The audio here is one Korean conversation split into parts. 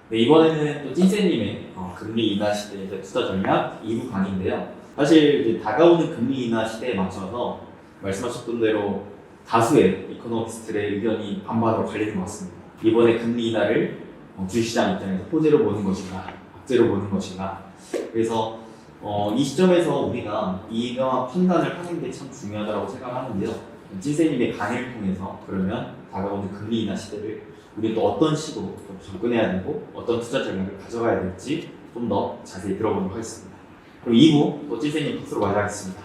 네, 이번에는 또 찐쌤님의 금리 인하 시대의 투자 전략 2부 강의인데요. 사실 이제 다가오는 금리 인하 시대에 맞춰서 말씀하셨던 대로 다수의 이코노미스트의 의견이 반반으로 갈리는 것 같습니다. 이번에 금리 인하를 주식시장 입장에서 호재로 보는 것인가, 악재로 보는 것인가. 그래서 이 시점에서 우리가 이러한 판단을 하는 게 참 중요하다고 생각하는데요. 찐쌤님의 강의를 통해서 그러면 다가오는 금리 인하 시대를 우리 또 어떤 식으로 좀 접근해야 되고 어떤 투자 전략을 가져가야 될지 좀 더 자세히 들어보도록 하겠습니다. 그럼 2부 또 찐쌤님 코스로 마련하겠습니다.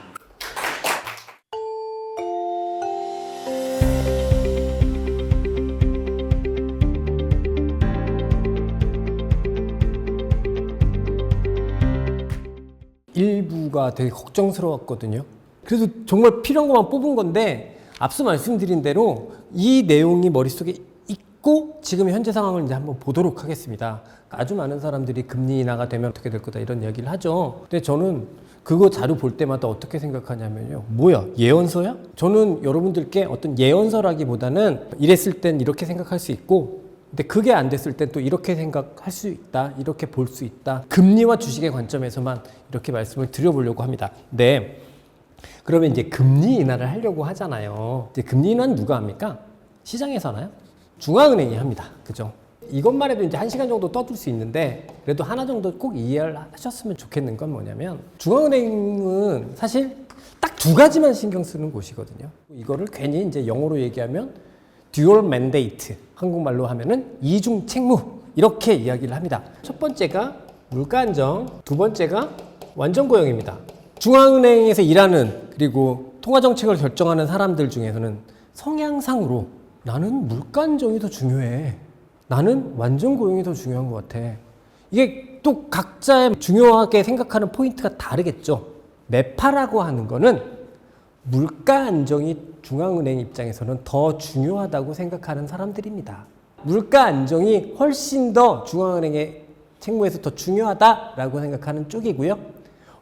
일부가 되게 걱정스러웠거든요. 그래서 정말 필요한 것만 뽑은 건데 앞서 말씀드린 대로 이 내용이 머릿속에 있고 지금 현재 상황을 이제 한번 보도록 하겠습니다. 아주 많은 사람들이 금리 인하가 되면 어떻게 될 거다 이런 이야기를 하죠. 근데 저는 그거 자료 볼 때마다 어떻게 생각하냐면요. 뭐야? 예언서야? 저는 여러분들께 어떤 예언서라기보다는 이랬을 땐 이렇게 생각할 수 있고 근데 그게 안 됐을 땐 또 이렇게 생각할 수 있다. 이렇게 볼 수 있다. 금리와 주식의 관점에서만 이렇게 말씀을 드려보려고 합니다. 네. 그러면 이제 금리 인하를 하려고 하잖아요. 이제 금리 인하는 누가 합니까? 시장에서 하나요? 중앙은행이 합니다. 그죠? 이것만 해도 이제 1시간 정도 떠들 수 있는데 그래도 하나 정도 꼭 이해를 하셨으면 좋겠는 건 뭐냐면 중앙은행은 사실 딱 두 가지만 신경 쓰는 곳이거든요. 이거를 괜히 이제 영어로 얘기하면 듀얼 맨데이트, 한국말로 하면은 이중 책무 이렇게 이야기를 합니다. 첫 번째가 물가 안정, 두 번째가 완전 고용입니다. 중앙은행에서 일하는 그리고 통화 정책을 결정하는 사람들 중에서는 성향상으로 나는 물가 안정이 더 중요해. 나는 완전 고용이 더 중요한 것 같아. 이게 또 각자의 중요하게 생각하는 포인트가 다르겠죠. 매파라고 하는 거는 물가 안정이 중앙은행 입장에서는 더 중요하다고 생각하는 사람들입니다. 물가 안정이 훨씬 더 중앙은행의 책무에서 더 중요하다라고 생각하는 쪽이고요.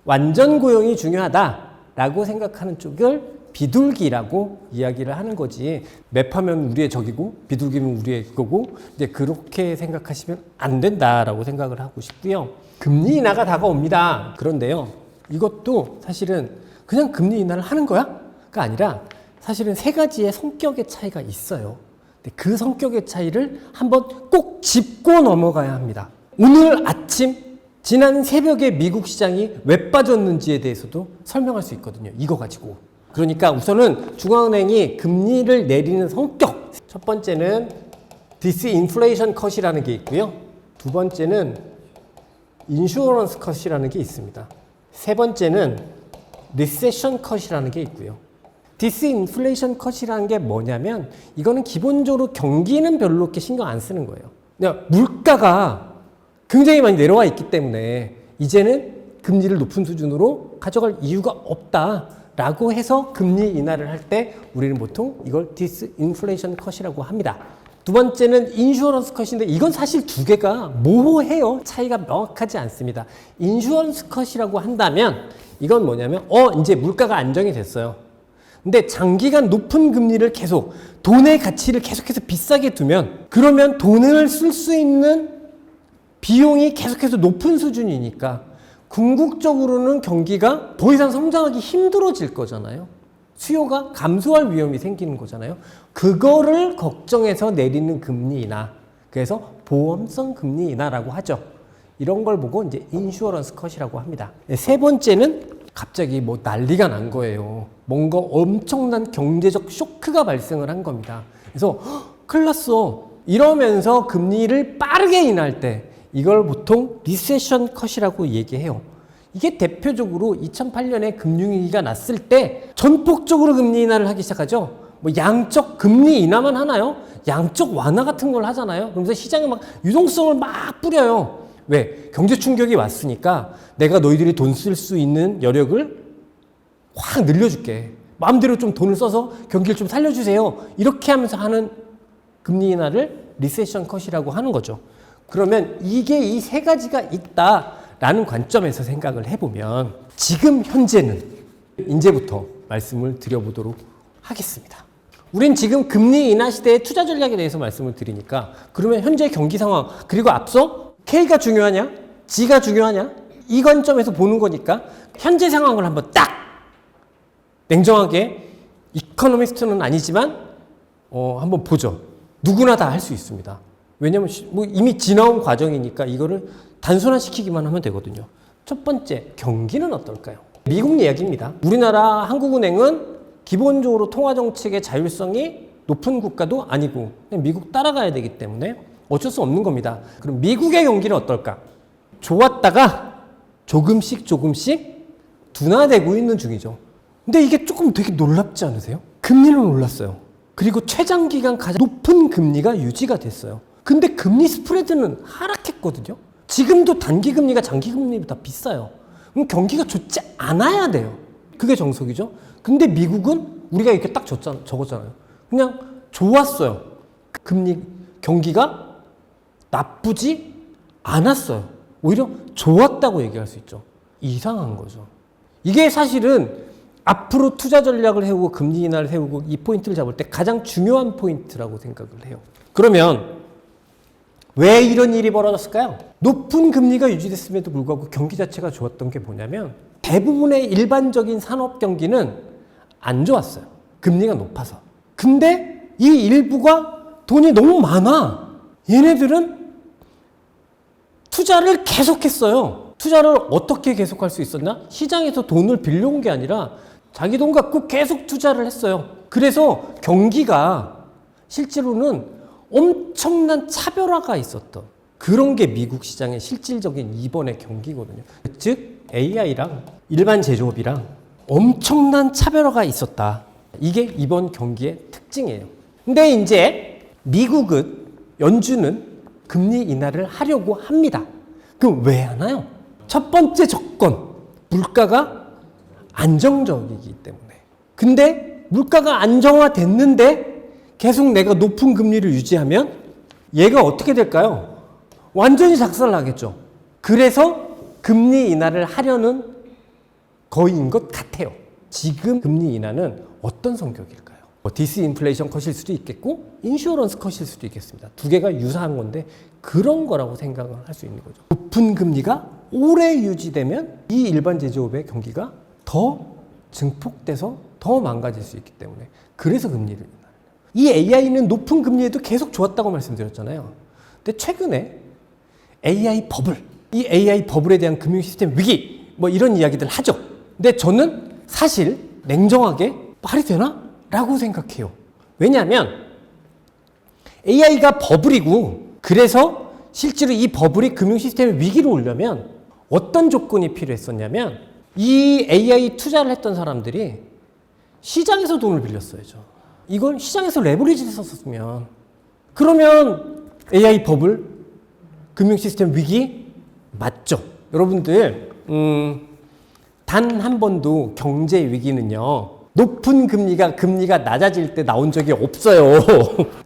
완전 고용이 중요하다라고 생각하는 쪽을 비둘기라고 이야기를 하는 거지. 매파면 우리의 적이고 비둘기면 우리의 거고 이제 그렇게 생각하시면 안 된다라고 생각을 하고 싶고요. 금리 인하가 다가옵니다. 그런데요. 이것도 사실은 그냥 금리 인하를 하는 거야? 가 아니라 사실은 세 가지의 성격의 차이가 있어요. 근데 그 성격의 차이를 한번 꼭 짚고 넘어가야 합니다. 오늘 아침 지난 새벽에 미국 시장이 왜 빠졌는지에 대해서도 설명할 수 있거든요. 이거 가지고. 그러니까 우선은 중앙은행이 금리를 내리는 성격. 첫 번째는 디스인플레이션 컷이라는 게 있고요. 두 번째는 인슈어런스 컷이라는 게 있습니다. 세 번째는 리세션 컷이라는 게 있고요. 디스인플레이션 컷이라는 게 뭐냐면 이거는 기본적으로 경기는 별로 이렇게 신경 안 쓰는 거예요. 그냥 물가가 굉장히 많이 내려와 있기 때문에 이제는 금리를 높은 수준으로 가져갈 이유가 없다라고 해서 금리 인하를 할 때 우리는 보통 이걸 디스인플레이션 컷이라고 합니다. 두 번째는 인슈어런스 컷인데 이건 사실 두 개가 모호해요. 차이가 명확하지 않습니다. 인슈어런스 컷이라고 한다면 이건 뭐냐면 이제 물가가 안정이 됐어요. 근데 장기간 높은 금리를 계속 돈의 가치를 계속해서 비싸게 두면 그러면 돈을 쓸 수 있는 비용이 계속해서 높은 수준이니까 궁극적으로는 경기가 더 이상 성장하기 힘들어질 거잖아요. 수요가 감소할 위험이 생기는 거잖아요. 그거를 걱정해서 내리는 금리 인하. 그래서 보험성 금리 인하라고 하죠. 이런 걸 보고 이제 인슈어런스 컷이라고 합니다. 세 번째는 갑자기 뭐 난리가 난 거예요. 뭔가 엄청난 경제적 쇼크가 발생을 한 겁니다. 그래서 큰일 났어. 이러면서 금리를 빠르게 인하할 때 이걸 보통 리세션 컷이라고 얘기해요. 이게 대표적으로 2008년에 금융위기가 났을 때 전폭적으로 금리 인하를 하기 시작하죠. 뭐 양적 금리 인하만 하나요? 양적 완화 같은 걸 하잖아요. 그러면서 시장에 막 유동성을 막 뿌려요. 왜? 경제 충격이 왔으니까 내가 너희들이 돈 쓸 수 있는 여력을 확 늘려줄게. 마음대로 좀 돈을 써서 경기를 좀 살려주세요. 이렇게 하면서 하는 금리 인하를 리세션 컷이라고 하는 거죠. 그러면 이게 이 세 가지가 있다라는 관점에서 생각을 해보면 지금 현재는 이제부터 말씀을 드려보도록 하겠습니다. 우린 지금 금리 인하 시대의 투자 전략에 대해서 말씀을 드리니까 그러면 현재 경기 상황 그리고 앞서 K가 중요하냐? G가 중요하냐? 이 관점에서 보는 거니까 현재 상황을 한번 딱 냉정하게 이코노미스트는 아니지만 한번 보죠. 누구나 다 할 수 있습니다. 왜냐면 뭐 이미 지나온 과정이니까 이거를 단순화시키기만 하면 되거든요. 첫 번째, 경기는 어떨까요? 미국 이야기입니다. 우리나라 한국은행은 기본적으로 통화정책의 자율성이 높은 국가도 아니고 그냥 미국 따라가야 되기 때문에 어쩔 수 없는 겁니다. 그럼 미국의 경기는 어떨까? 좋았다가 조금씩 둔화되고 있는 중이죠. 근데 이게 조금 되게 놀랍지 않으세요? 금리는 올랐어요. 그리고 최장기간 가장 높은 금리가 유지가 됐어요. 근데 금리 스프레드는 하락했거든요. 지금도 단기 금리가 장기 금리보다 비싸요. 그럼 경기가 좋지 않아야 돼요. 그게 정석이죠. 근데 미국은 우리가 이렇게 딱 적었잖아요. 그냥 좋았어요. 경기가 나쁘지 않았어요. 오히려 좋았다고 얘기할 수 있죠. 이상한 거죠. 이게 사실은 앞으로 투자 전략을 세우고 금리 인하를 세우고 이 포인트를 잡을 때 가장 중요한 포인트라고 생각을 해요. 그러면 왜 이런 일이 벌어졌을까요? 높은 금리가 유지됐음에도 불구하고 경기 자체가 좋았던 게 뭐냐면 대부분의 일반적인 산업 경기는 안 좋았어요. 금리가 높아서. 근데 이 일부가 돈이 너무 많아. 얘네들은 투자를 계속했어요. 투자를 어떻게 계속할 수 있었나? 시장에서 돈을 빌려온 게 아니라 자기 돈 갖고 계속 투자를 했어요. 그래서 경기가 실제로는 엄청난 차별화가 있었던 그런 게 미국 시장의 실질적인 이번의 경기거든요. 즉 AI랑 일반 제조업이랑 엄청난 차별화가 있었다. 이게 이번 경기의 특징이에요. 근데 이제 미국은 연준은 금리 인하를 하려고 합니다. 그럼 왜 하나요? 첫 번째 조건, 물가가 안정적이기 때문에. 근데 물가가 안정화됐는데 계속 내가 높은 금리를 유지하면 얘가 어떻게 될까요? 완전히 작살나겠죠. 그래서 금리 인하를 하려는 거인 것 같아요. 지금 금리 인하는 어떤 성격일까요? 디스인플레이션 컷일 수도 있겠고 인슈어런스 컷일 수도 있겠습니다. 두 개가 유사한 건데 그런 거라고 생각을 할 수 있는 거죠. 높은 금리가 오래 유지되면 이 일반 제조업의 경기가 더 증폭돼서 더 망가질 수 있기 때문에 그래서 금리를 인하해요. 이 AI는 높은 금리에도 계속 좋았다고 말씀드렸잖아요. 근데 최근에 AI 버블, 이 AI 버블에 대한 금융 시스템 위기 뭐 이런 이야기들 하죠. 근데 저는 사실 냉정하게 말이 되나? 라고 생각해요. 왜냐하면 AI가 버블이고 그래서 실제로 이 버블이 금융 시스템의 위기로 오려면 어떤 조건이 필요했었냐면 이 AI 투자를 했던 사람들이 시장에서 돈을 빌렸어야죠. 이걸 시장에서 레버리지를 썼었으면 그러면 AI 버블, 금융 시스템 위기 맞죠? 여러분들 단 한 번도 경제 위기는요 높은 금리가 낮아질 때 나온 적이 없어요.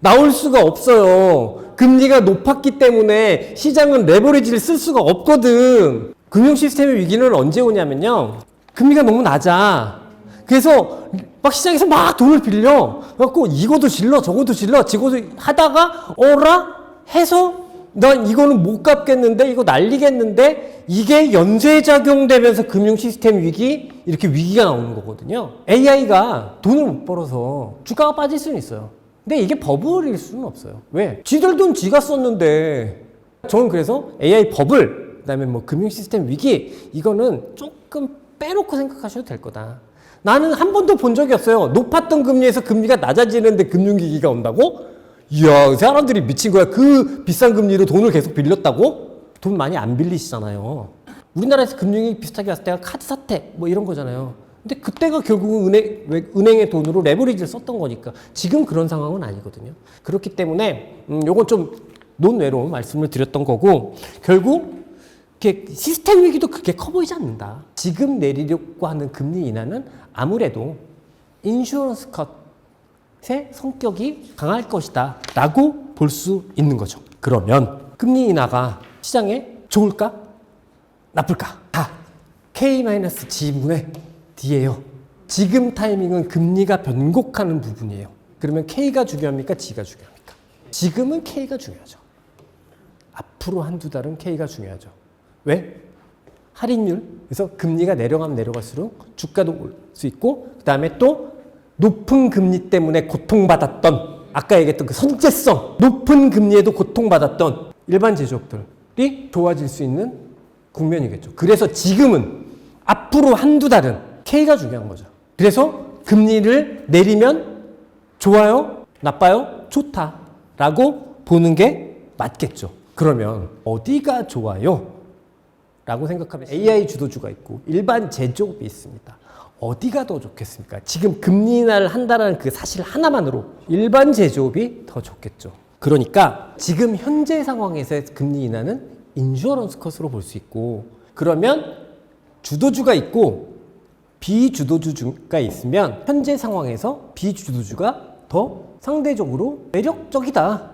나올 수가 없어요. 금리가 높았기 때문에 시장은 레버리지를 쓸 수가 없거든. 금융 시스템의 위기는 언제 오냐면요. 금리가 너무 낮아. 그래서 막 시장에서 막 돈을 빌려. 그래갖고 이것도 질러 저것도 질러 지고도 하다가 어라? 해서 난 이거는 못 갚겠는데 이거 날리겠는데 이게 연쇄작용되면서 금융 시스템 위기 이렇게 위기가 나오는 거거든요. AI가 돈을 못 벌어서 주가가 빠질 수는 있어요. 근데 이게 버블일 수는 없어요. 왜? 지들 돈 지가 썼는데. 저는 그래서 AI 버블 그다음에 뭐 금융 시스템 위기 이거는 조금 빼놓고 생각하셔도 될 거다. 나는 한 번도 본 적이 없어요. 높았던 금리에서 금리가 낮아지는데 금융위기가 온다고? 이야, 사람들이 미친 거야. 그 비싼 금리로 돈을 계속 빌렸다고? 돈 많이 안 빌리시잖아요. 우리나라에서 금융위기 비슷하게 왔을 때가 카드 사태 뭐 이런 거잖아요. 근데 그때가 결국은 은행의 돈으로 레버리지를 썼던 거니까 지금 그런 상황은 아니거든요. 그렇기 때문에 요건 좀 논외로 말씀을 드렸던 거고 결국 시스템 위기도 그렇게 커 보이지 않는다. 지금 내리려고 하는 금리 인하는 아무래도 인슈어런스 컷의 성격이 강할 것이다 라고 볼 수 있는 거죠. 그러면 금리 인하가 시장에 좋을까? 나쁠까? 다 K-G분의 D예요. 지금 타이밍은 금리가 변곡하는 부분이에요. 그러면 K가 중요합니까? G가 중요합니까? 지금은 K가 중요하죠. 앞으로 한두 달은 K가 중요하죠. 왜? 할인율. 그래서 금리가 내려가면 내려갈수록 주가도 올 수 있고, 그 다음에 또 높은 금리 때문에 고통받았던, 아까 얘기했던 그 선제성, 높은 금리에도 고통받았던 일반 제조업들이 좋아질 수 있는 국면이겠죠. 그래서 지금은 앞으로 한두 달은 K가 중요한 거죠. 그래서 금리를 내리면 좋아요? 나빠요? 좋다라고 보는 게 맞겠죠. 그러면 어디가 좋아요? 라고 생각하면 AI 주도주가 있고 일반 제조업이 있습니다. 어디가 더 좋겠습니까? 지금 금리 인하를 한다는 그 사실 하나만으로 일반 제조업이 더 좋겠죠. 그러니까 지금 현재 상황에서의 금리 인하는 인슈어런스 컷으로 볼 수 있고, 그러면 주도주가 있고 비주도주가 있으면 현재 상황에서 비주도주가 더 상대적으로 매력적이다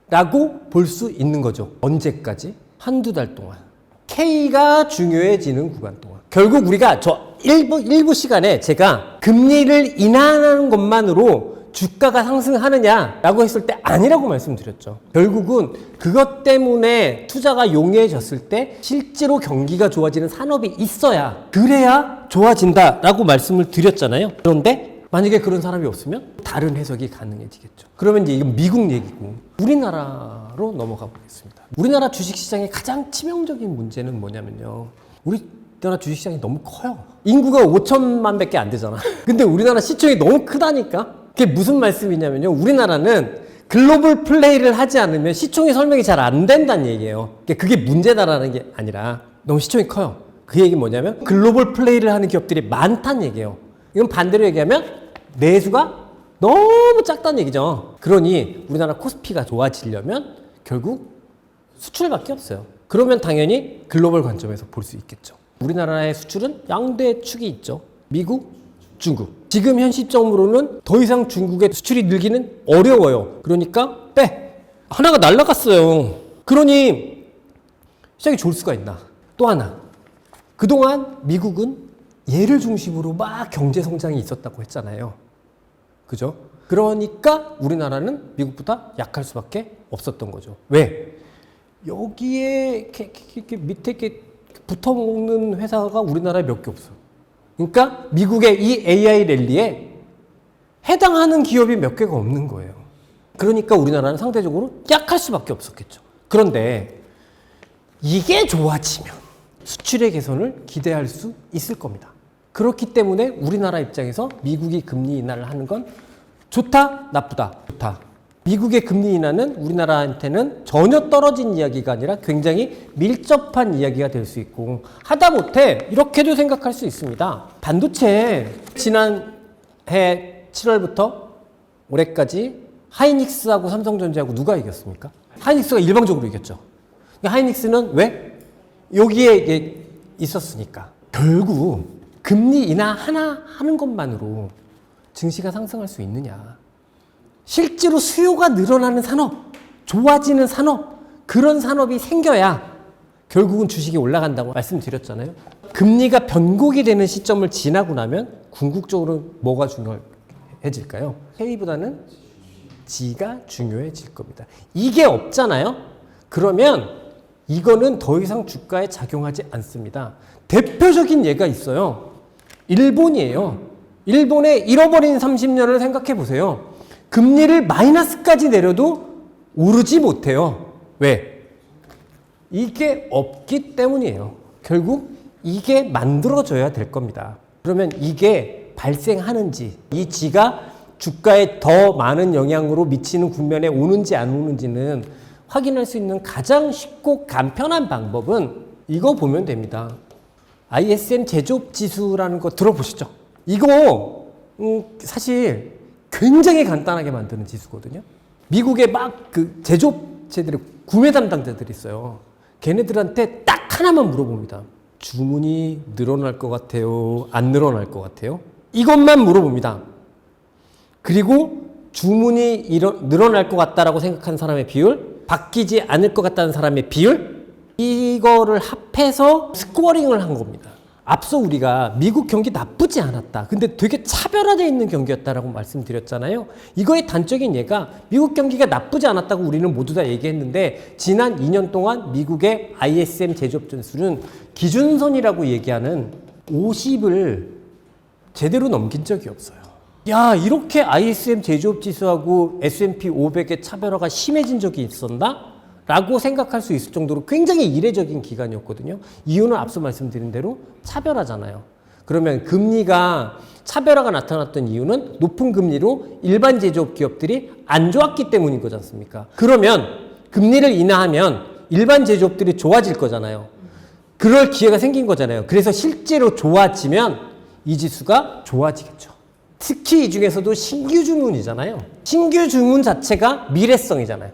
라고 볼 수 있는 거죠. 언제까지? 한두 달 동안. K가 중요해지는 구간 동안. 결국 우리가 저 일부 시간에 제가 금리를 인하하는 것만으로 주가가 상승하느냐라고 했을 때 아니라고 말씀드렸죠. 결국은 그것 때문에 투자가 용이해졌을 때 실제로 경기가 좋아지는 산업이 있어야, 그래야 좋아진다라고 말씀을 드렸잖아요. 그런데 만약에 그런 사람이 없으면 다른 해석이 가능해지겠죠. 그러면 이제 이건 미국 얘기고 우리나라로 넘어가 보겠습니다. 우리나라 주식시장의 가장 치명적인 문제는 뭐냐면요. 우리나라 주식시장이 너무 커요. 인구가 5천만 밖에 안 되잖아. 근데 우리나라 시총이 너무 크다니까? 그게 무슨 말씀이냐면요. 우리나라는 글로벌 플레이를 하지 않으면 시총의 설명이 잘 안 된다는 얘기예요. 그게 문제다라는 게 아니라 너무 시총이 커요. 그 얘기는 뭐냐면 글로벌 플레이를 하는 기업들이 많다는 얘기예요. 이건 반대로 얘기하면 내수가 너무 작다는 얘기죠. 그러니 우리나라 코스피가 좋아지려면 결국 수출밖에 없어요. 그러면 당연히 글로벌 관점에서 볼 수 있겠죠. 우리나라의 수출은 양대 축이 있죠. 미국, 중국. 지금 현 시점으로는 더 이상 중국의 수출이 늘기는 어려워요. 그러니까 하나가 날아갔어요. 그러니 시장이 좋을 수가 있나? 또 하나. 그동안 미국은 얘를 중심으로 막 경제 성장이 있었다고 했잖아요. 그죠? 그러니까 우리나라는 미국보다 약할 수밖에 없었던 거죠. 왜? 여기에 이렇게 밑에 이렇게 붙어 먹는 회사가 우리나라에 몇 개 없어. 그러니까 미국의 이 AI 랠리에 해당하는 기업이 몇 개가 없는 거예요. 그러니까 우리나라는 상대적으로 약할 수밖에 없었겠죠. 그런데 이게 좋아지면 수출의 개선을 기대할 수 있을 겁니다. 그렇기 때문에 우리나라 입장에서 미국이 금리 인하를 하는 건 좋다, 나쁘다, 좋다. 미국의 금리 인하는 우리나라한테는 전혀 떨어진 이야기가 아니라 굉장히 밀접한 이야기가 될 수 있고, 하다못해 이렇게도 생각할 수 있습니다. 반도체 지난해 7월부터 올해까지 하이닉스하고 삼성전자하고 누가 이겼습니까? 하이닉스가 일방적으로 이겼죠. 하이닉스는 왜? 여기에 이게 있었으니까. 결국 금리 인하 하나 하는 것만으로 증시가 상승할 수 있느냐. 실제로 수요가 늘어나는 산업, 좋아지는 산업, 그런 산업이 생겨야 결국은 주식이 올라간다고 말씀드렸잖아요. 금리가 변곡이 되는 시점을 지나고 나면 궁극적으로 뭐가 중요해질까요? K보다는 G가 중요해질 겁니다. 이게 없잖아요. 그러면 이거는 더 이상 주가에 작용하지 않습니다. 대표적인 예가 있어요. 일본이에요. 일본의 잃어버린 30년을 생각해 보세요. 금리를 마이너스까지 내려도 오르지 못해요. 왜? 이게 없기 때문이에요. 결국 이게 만들어져야 될 겁니다. 그러면 이게 발생하는지, 이 G가 주가에 더 많은 영향으로 미치는 국면에 오는지 안 오는지는 확인할 수 있는 가장 쉽고 간편한 방법은 이거 보면 됩니다. ISM 제조업 지수라는 거 들어보시죠. 이거 사실 굉장히 간단하게 만드는 지수거든요. 미국에 막 그 제조업체들의 구매 담당자들이 있어요. 걔네들한테 딱 하나만 물어봅니다. 주문이 늘어날 것 같아요? 안 늘어날 것 같아요? 이것만 물어봅니다. 그리고 주문이 늘어날 것 같다라고 생각하는 사람의 비율, 바뀌지 않을 것 같다는 사람의 비율, 이거를 합해서 스코어링을 한 겁니다. 앞서 우리가 미국 경기 나쁘지 않았다. 근데 되게 차별화되어 있는 경기였다라고 말씀드렸잖아요. 이거의 단적인 예가 미국 경기가 나쁘지 않았다고 우리는 모두 다 얘기했는데 지난 2년 동안 미국의 ISM 제조업 전수는 기준선이라고 얘기하는 50을 제대로 넘긴 적이 없어요. 야, 이렇게 ISM 제조업 지수하고 S&P 500의 차별화가 심해진 적이 있었나? 라고 생각할 수 있을 정도로 굉장히 이례적인 기간이었거든요. 이유는 앞서 말씀드린 대로 차별화잖아요. 그러면 금리가 차별화가 나타났던 이유는 높은 금리로 일반 제조업 기업들이 안 좋았기 때문인 거지 않습니까? 그러면 금리를 인하하면 일반 제조업들이 좋아질 거잖아요. 그럴 기회가 생긴 거잖아요. 그래서 실제로 좋아지면 이 지수가 좋아지겠죠. 특히 이 중에서도 신규 주문이잖아요. 신규 주문 자체가 미래성이잖아요.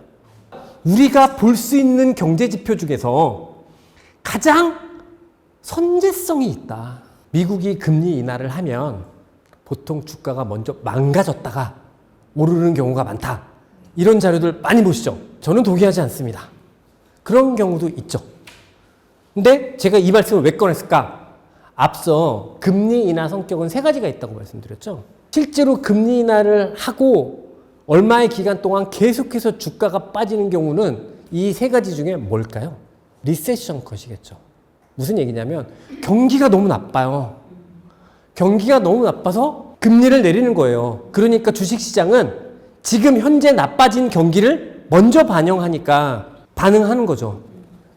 우리가 볼 수 있는 경제 지표 중에서 가장 선제성이 있다. 미국이 금리 인하를 하면 보통 주가가 먼저 망가졌다가 오르는 경우가 많다. 이런 자료들 많이 보시죠? 저는 동의하지 않습니다. 그런 경우도 있죠. 근데 제가 이 말씀을 왜 꺼냈을까? 앞서 금리 인하 성격은 세 가지가 있다고 말씀드렸죠. 실제로 금리 인하를 하고 얼마의 기간 동안 계속해서 주가가 빠지는 경우는 이 세 가지 중에 뭘까요? 리세션 컷이겠죠. 무슨 얘기냐면 경기가 너무 나빠요. 경기가 너무 나빠서 금리를 내리는 거예요. 그러니까 주식시장은 지금 현재 나빠진 경기를 먼저 반영하니까 반응하는 거죠.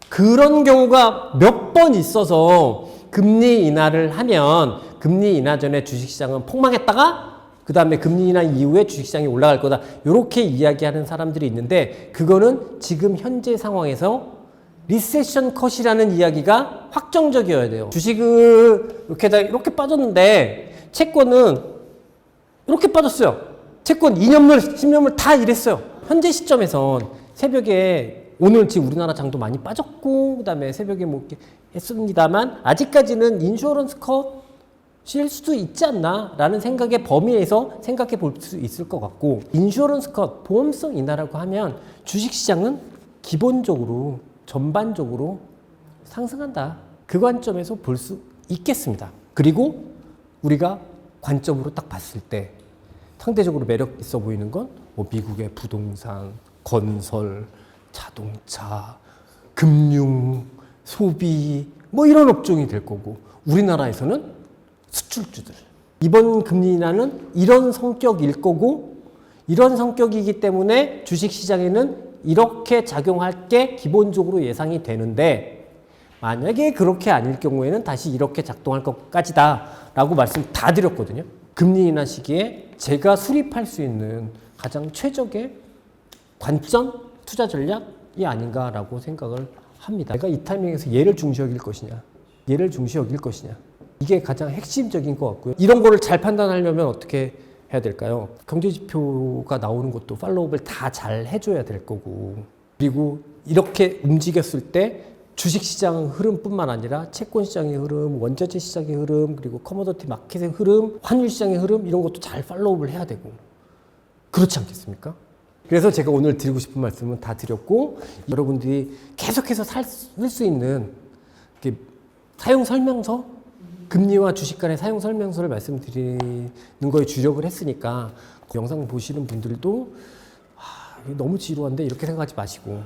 그런 경우가 몇 번 있어서 금리 인하를 하면 금리 인하 전에 주식시장은 폭망했다가 그 다음에 금리 인하 이후에 주식시장이 올라갈 거다. 이렇게 이야기하는 사람들이 있는데 그거는 지금 현재 상황에서 리세션 컷이라는 이야기가 확정적이어야 돼요. 주식은 이렇게 빠졌는데 채권은 이렇게 빠졌어요. 채권 2년물, 10년물 다 이랬어요. 현재 시점에선 새벽에 오늘 지금 우리나라 장도 많이 빠졌고 그 다음에 새벽에 뭐 이렇게 했습니다만 아직까지는 인슈어런스 컷 실 수도 있지 않나 라는 생각의 범위에서 생각해 볼 수 있을 것 같고 인슈어런스 컷, 보험성 인하라고 하면 주식시장은 기본적으로 전반적으로 상승한다. 그 관점에서 볼 수 있겠습니다. 그리고 우리가 관점으로 딱 봤을 때 상대적으로 매력 있어 보이는 건 뭐 미국의 부동산, 건설, 자동차, 금융, 소비 뭐 이런 업종이 될 거고 우리나라에서는 수출주들. 이번 금리 인하는 이런 성격일 거고 이런 성격이기 때문에 주식시장에는 이렇게 작용할 게 기본적으로 예상이 되는데 만약에 그렇게 아닐 경우에는 다시 이렇게 작동할 것까지다 라고 말씀 다 드렸거든요. 금리 인하 시기에 제가 수립할 수 있는 가장 최적의 관점 투자 전략이 아닌가라고 생각을 합니다. 내가 이 타이밍에서 얘를 중시 여길 것이냐 얘를 중시 여길 것이냐 이게 가장 핵심적인 것 같고요. 이런 거를 잘 판단하려면 어떻게 해야 될까요? 경제지표가 나오는 것도 팔로우업을 다 잘 해줘야 될 거고 그리고 이렇게 움직였을 때 주식시장 흐름뿐만 아니라 채권시장의 흐름, 원자재 시장의 흐름, 그리고 커머더티 마켓의 흐름, 환율시장의 흐름 이런 것도 잘 팔로우업을 해야 되고 그렇지 않겠습니까? 그래서 제가 오늘 드리고 싶은 말씀은 다 드렸고 여러분들이 계속해서 쓸 수 있는 사용 설명서 금리와 주식 간의 사용 설명서를 말씀드리는 거에 주력을 했으니까 그 영상 보시는 분들도 너무 지루한데 이렇게 생각하지 마시고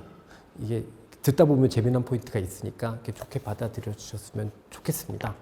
이게 듣다 보면 재미난 포인트가 있으니까 이렇게 좋게 받아들여 주셨으면 좋겠습니다.